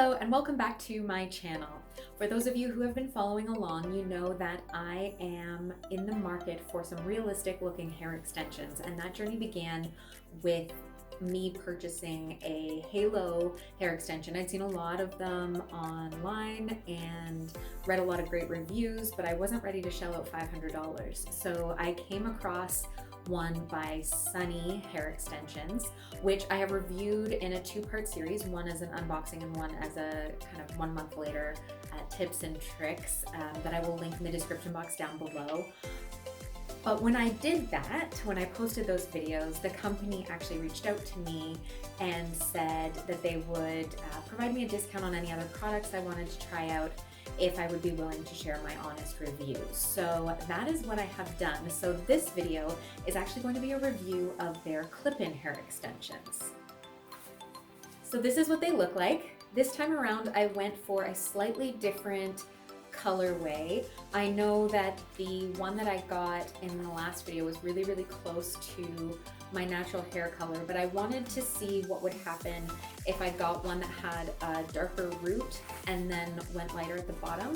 Hello and welcome back to my channel. For those of you who have been following along, you know that I am in the market for some realistic looking hair extensions, and that journey began with me purchasing a halo hair extension. I'd seen a lot of them online and read a lot of great reviews, but I wasn't ready to shell out $500. So I came across one by Sunny Hair Extensions, which I have reviewed in a two-part series, one as an unboxing and one as a kind of 1 month later tips and tricks that I will link in the description box down below. But when I did that, when I posted those videos, the company actually reached out to me and said that they would provide me a discount on any other products I wanted to try out if I would be willing to share my honest reviews. So that is what I have done. So this video is actually going to be a review of their clip-in hair extensions. So this is what they look like. This time around, I went for a slightly different colorway. I know that the one that I got in the last video was really close to my natural hair color, but I wanted to see what would happen if I got one that had a darker root and then went lighter at the bottom,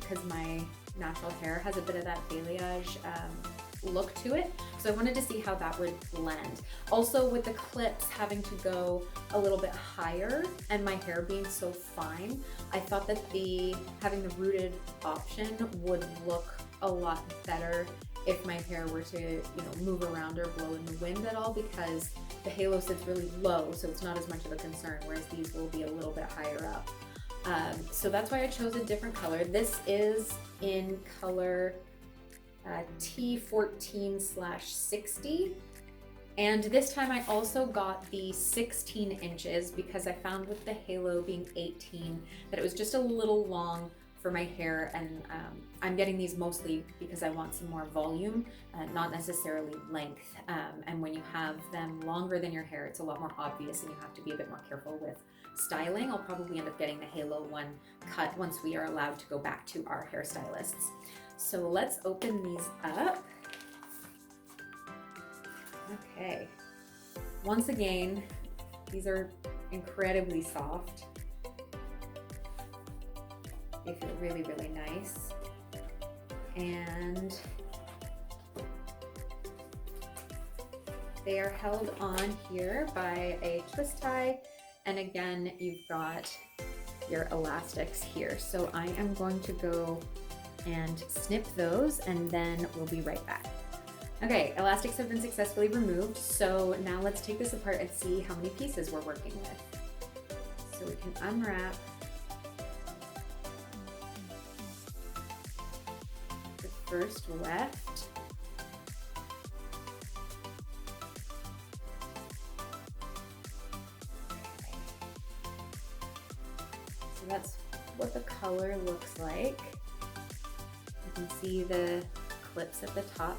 because my natural hair has a bit of that balayage look to it. So I wanted to see how that would blend. Also, with the clips having to go a little bit higher and my hair being so fine, I thought that having the rooted option would look a lot better if my hair were to, move around or blow in the wind at all, because the halo sits really low, so it's not as much of a concern, whereas these will be a little bit higher up. So that's why I chose a different color. This is in color T14/60. And this time I also got the 16 inches because I found with the halo being 18 that it was just a little long for my hair, and I'm getting these mostly because I want some more volume, not necessarily length. And when you have them longer than your hair, it's a lot more obvious and you have to be a bit more careful with styling. I'll probably end up getting the halo one cut once we are allowed to go back to our hairstylists. So let's open these up. Okay, once again, these are incredibly soft. They feel really nice. And they are held on here by a twist tie. And again, you've got your elastics here. So I am going to go and snip those, and then we'll be right back. Okay, elastics have been successfully removed, so now let's take this apart and see how many pieces we're working with. So we can unwrap the first weft. So that's what the color looks like. You can see the clips at the top.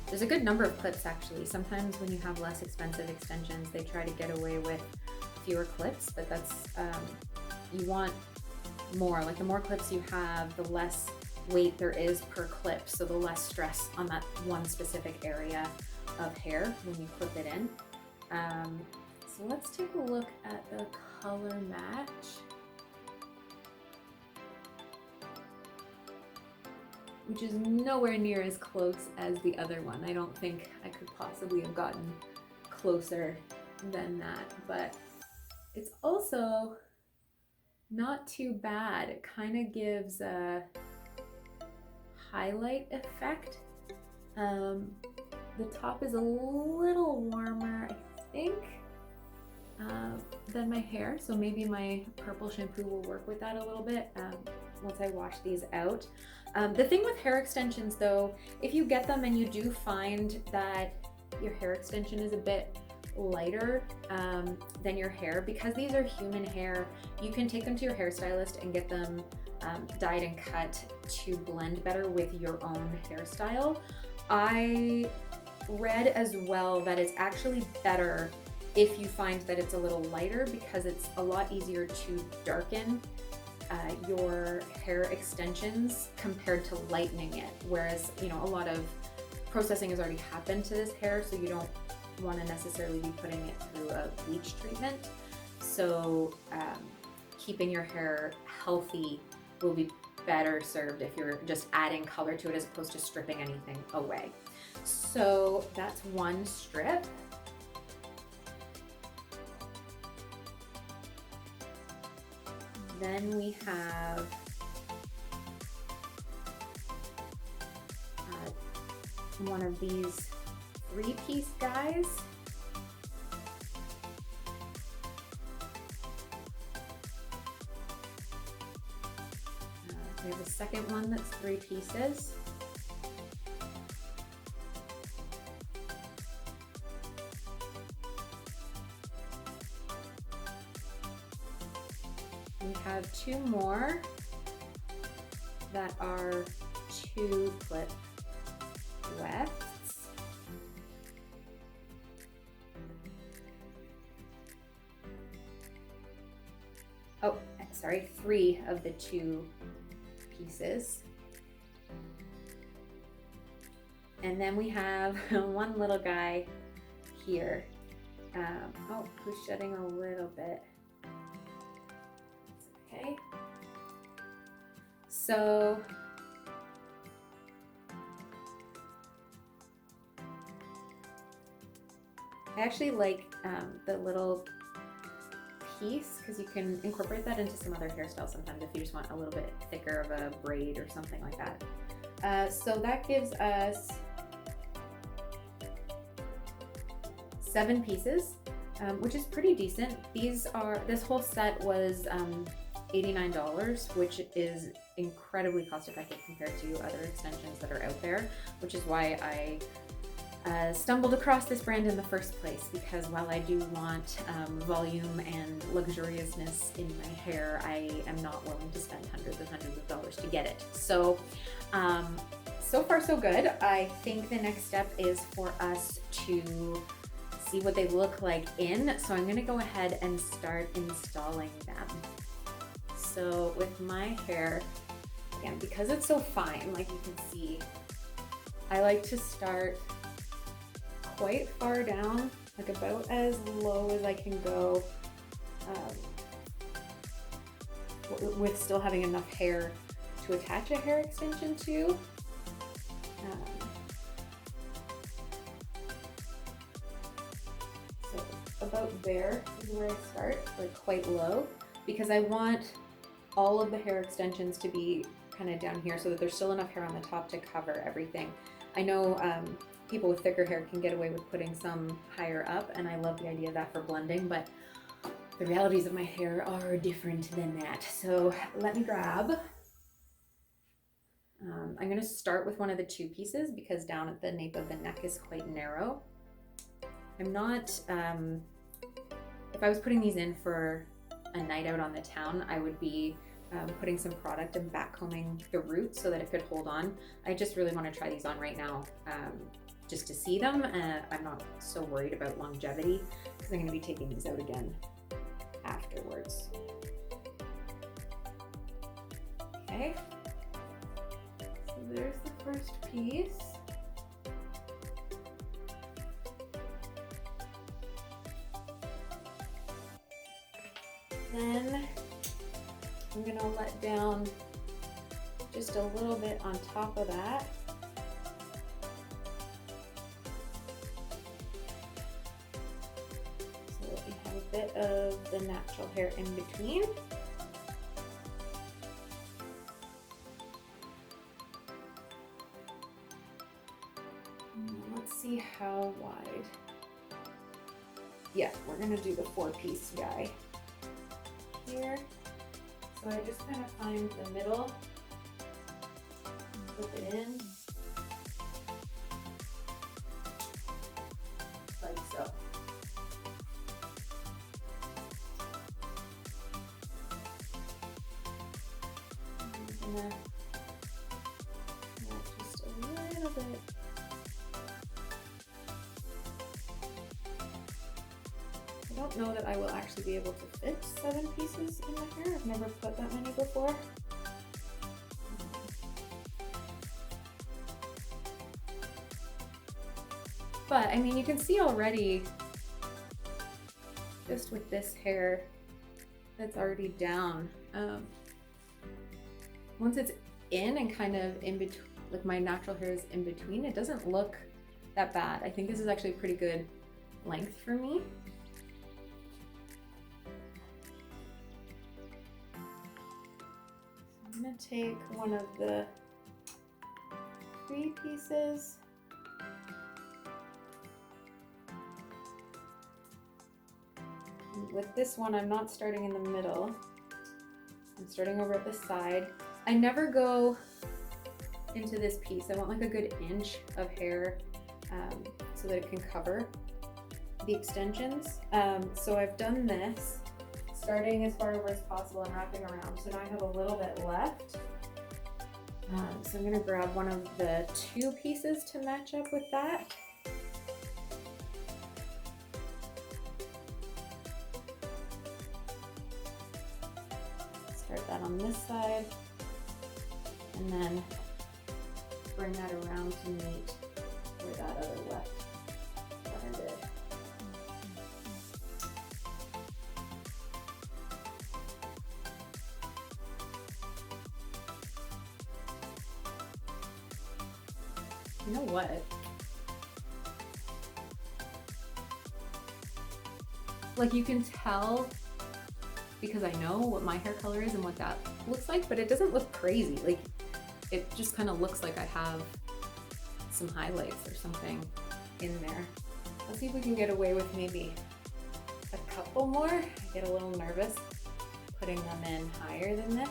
There's a good number of clips actually. Sometimes when you have less expensive extensions, they try to get away with fewer clips, but that's, you want more. Like the more clips you have, the less weight there is per clip, so the less stress on that one specific area of hair when you clip it in. So let's take a look at the color match, which is nowhere near as close as the other one. I don't think I could possibly have gotten closer than that, but it's also not too bad. It kind of gives a highlight effect. The top is a little warmer, I think, than my hair, so maybe my purple shampoo will work with that a little bit once I wash these out. The thing with hair extensions though, if you get them and you do find that your hair extension is a bit lighter than your hair, because these are human hair, you can take them to your hairstylist and get them dyed and cut to blend better with your own hairstyle. I read as well that it's actually better if you find that it's a little lighter, because it's a lot easier to darken your hair extensions compared to lightening it, whereas a lot of processing has already happened to this hair, so you don't want to necessarily be putting it through a bleach treatment. So keeping your hair healthy will be better served if you're just adding color to it as opposed to stripping anything away. So that's one strip. Then we have one of these 3-piece guys. We have a second one that's 3 pieces. We have 2 more that are 2 clip wefts. Oh, sorry, 3 of the 2 pieces. And then we have one little guy here. Oh, who's shedding a little bit. Okay. So I actually like the little piece because you can incorporate that into some other hairstyles sometimes if you just want a little bit thicker of a braid or something like that. So that gives us 7 pieces, which is pretty decent. This whole set was $89, which is incredibly cost effective compared to other extensions that are out there, which is why I stumbled across this brand in the first place, because while I do want volume and luxuriousness in my hair, I am not willing to spend hundreds of dollars to get it. So, so far so good. I think the next step is for us to see what they look like in. So I'm gonna go ahead and start installing them. So with my hair, again, because it's so fine, like you can see, I like to start quite far down, like about as low as I can go, with still having enough hair to attach a hair extension to. So about there is where I start, like quite low, because I want all of the hair extensions to be kind of down here so that there's still enough hair on the top to cover everything. I know people with thicker hair can get away with putting some higher up, and I love the idea of that for blending, but the realities of my hair are different than that. So let me grab, I'm gonna start with one of the 2 pieces because down at the nape of the neck is quite narrow. I'm not, if I was putting these in for a night out on the town, I would be putting some product and backcombing the roots so that it could hold on. I just really want to try these on right now just to see them. I'm not so worried about longevity because I'm going to be taking these out again afterwards. Okay, so there's the first piece. Then I'm gonna let down just a little bit on top of that. So that we have a bit of the natural hair in between. Let's see how wide. Yeah, we're gonna do the 4-piece guy here. So I just kind of find the middle, put it in, like so. I'm gonna add just a little bit. I don't know that I will actually be able to fit 7 pieces in my hair. I've never put that many before. But I mean, you can see already, just with this hair, that's already down. Once it's in and kind of in between, like my natural hair is in between, it doesn't look that bad. I think this is actually a pretty good length for me. So I'm gonna take one of the 3 pieces. With this one, I'm not starting in the middle. I'm starting over at the side. I never go into this piece. I want like a good inch of hair so that it can cover the extensions. So I've done this, starting as far over as possible and wrapping around. So now I have a little bit left. So I'm gonna grab one of the 2 pieces to match up with that. Start that on this side, and then bring that around to meet where that other left ended. You know what? Like you can tell, because I know what my hair color is and what that looks like, but it doesn't look crazy. Like it just kind of looks like I have some highlights or something in there. Let's see if we can get away with maybe a couple more. I get a little nervous putting them in higher than this.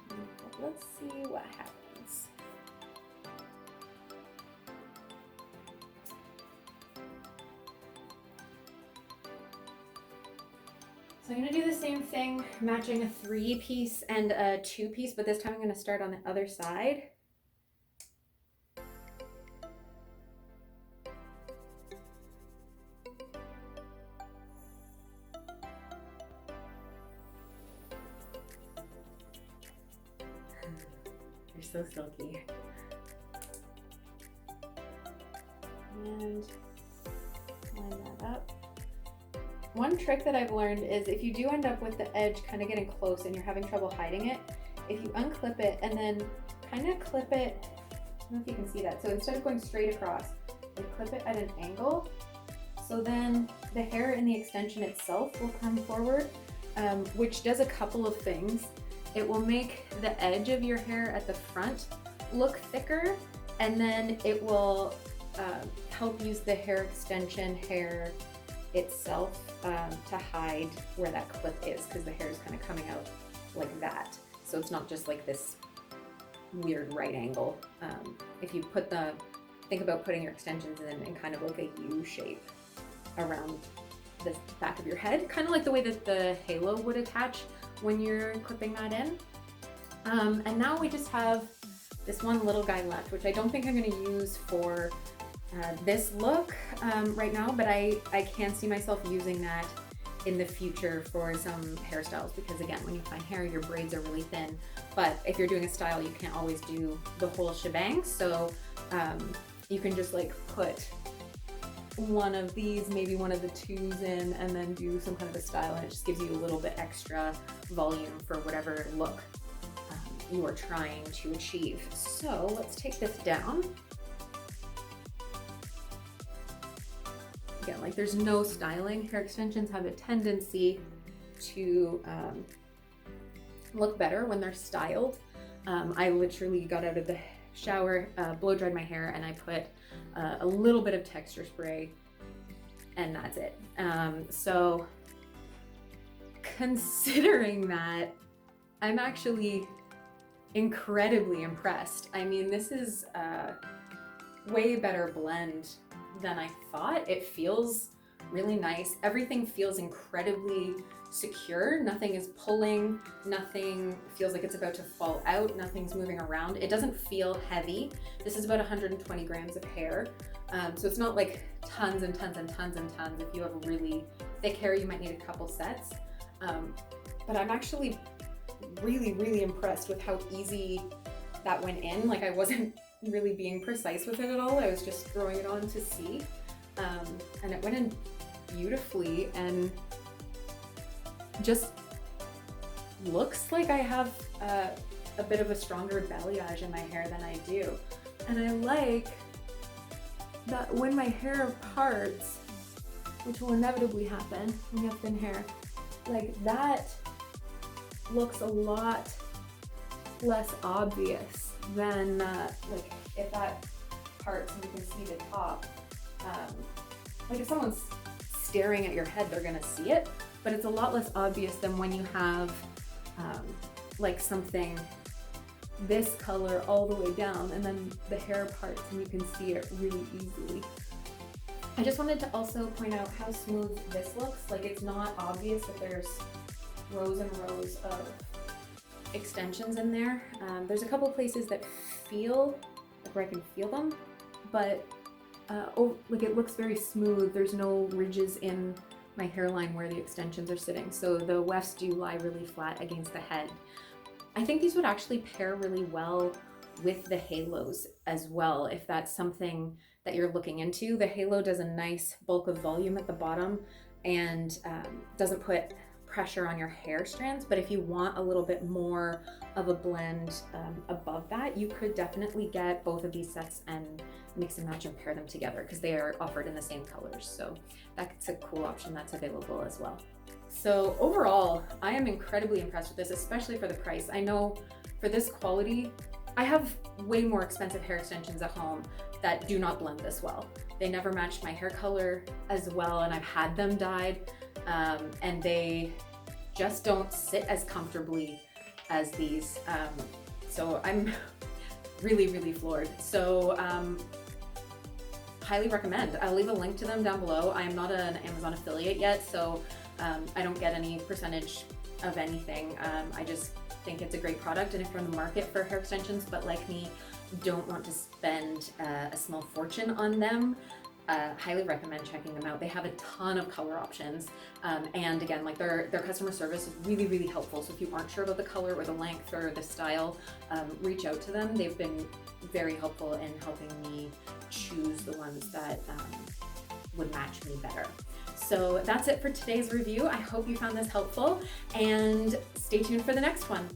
But let's see what happens. So I'm gonna do the same thing, matching a 3-piece and a 2-piece, but this time I'm gonna start on the other side. They're so silky. And line that up. One trick that I've learned is if you do end up with the edge kind of getting close and you're having trouble hiding it, if you unclip it and then kind of clip it, I don't know if you can see that. So instead of going straight across, you clip it at an angle. So then the hair in the extension itself will come forward, which does a couple of things. It will make the edge of your hair at the front look thicker, and then it will help use the hair extension hair itself to hide where that clip is, because the hair is kind of coming out like that. So it's not just like this weird right angle. If you think about putting your extensions in kind of like a U shape around the back of your head, kind of like the way that the halo would attach when you're clipping that in. And now we just have this one little guy left, which I don't think I'm gonna use for this look right now, but I can see myself using that in the future for some hairstyles, because again, when you find hair, your braids are really thin, but if you're doing a style, you can't always do the whole shebang. So you can just like put one of these, maybe one of the 2s in, and then do some kind of a style, and it just gives you a little bit extra volume for whatever look you are trying to achieve. So let's take this down. Again, like there's no styling. Hair extensions have a tendency to look better when they're styled. I literally got out of the shower, blow dried my hair, and I put a little bit of texture spray, and that's it. So considering that, I'm actually incredibly impressed. I mean, this is a way better blend than I thought. It feels really nice. Everything feels incredibly secure. Nothing is pulling, nothing feels like it's about to fall out, nothing's moving around. It doesn't feel heavy. This is about 120 grams of hair. So it's not like tons and tons and tons and tons. If you have really thick hair, you might need a couple sets. But I'm actually really impressed with how easy that went in. Like I wasn't really being precise with it at all. I was just throwing it on to see. and it went in beautifully and just looks like I have a bit of a stronger balayage in my hair than I do. And I like that when my hair parts, which will inevitably happen when you have thin hair, like that looks a lot less obvious than like if that parts and you can see the top. Like if someone's staring at your head, they're gonna see it, but it's a lot less obvious than when you have like something this color all the way down and then the hair parts and you can see it really easily. I just wanted to also point out how smooth this looks. Like it's not obvious that there's rows and rows of extensions in there. There's a couple places that feel like where I can feel them, but like it looks very smooth. There's no ridges in my hairline where the extensions are sitting. So the wefts do lie really flat against the head. I think these would actually pair really well with the halos as well, if that's something that you're looking into. The halo does a nice bulk of volume at the bottom and doesn't put pressure on your hair strands, but if you want a little bit more of a blend above that, you could definitely get both of these sets and mix and match and pair them together because they are offered in the same colors. So that's a cool option that's available as well. So overall, I am incredibly impressed with this, especially for the price. I know for this quality, I have way more expensive hair extensions at home that do not blend this well. They never match my hair color as well, and I've had them dyed, and they just don't sit as comfortably as these. So I'm really, really floored. So highly recommend. I'll leave a link to them down below. I am not an Amazon affiliate yet, so I don't get any percentage of anything. I just think it's a great product, and if you're in the market for hair extensions but like me don't want to spend a small fortune on them, highly recommend checking them out. They have a ton of color options, and again, like their customer service is really, really helpful. So if you aren't sure about the color or the length or the style, reach out to them. They've been very helpful in helping me choose the ones that would match me better. So that's it for today's review. I hope you found this helpful, and stay tuned for the next one.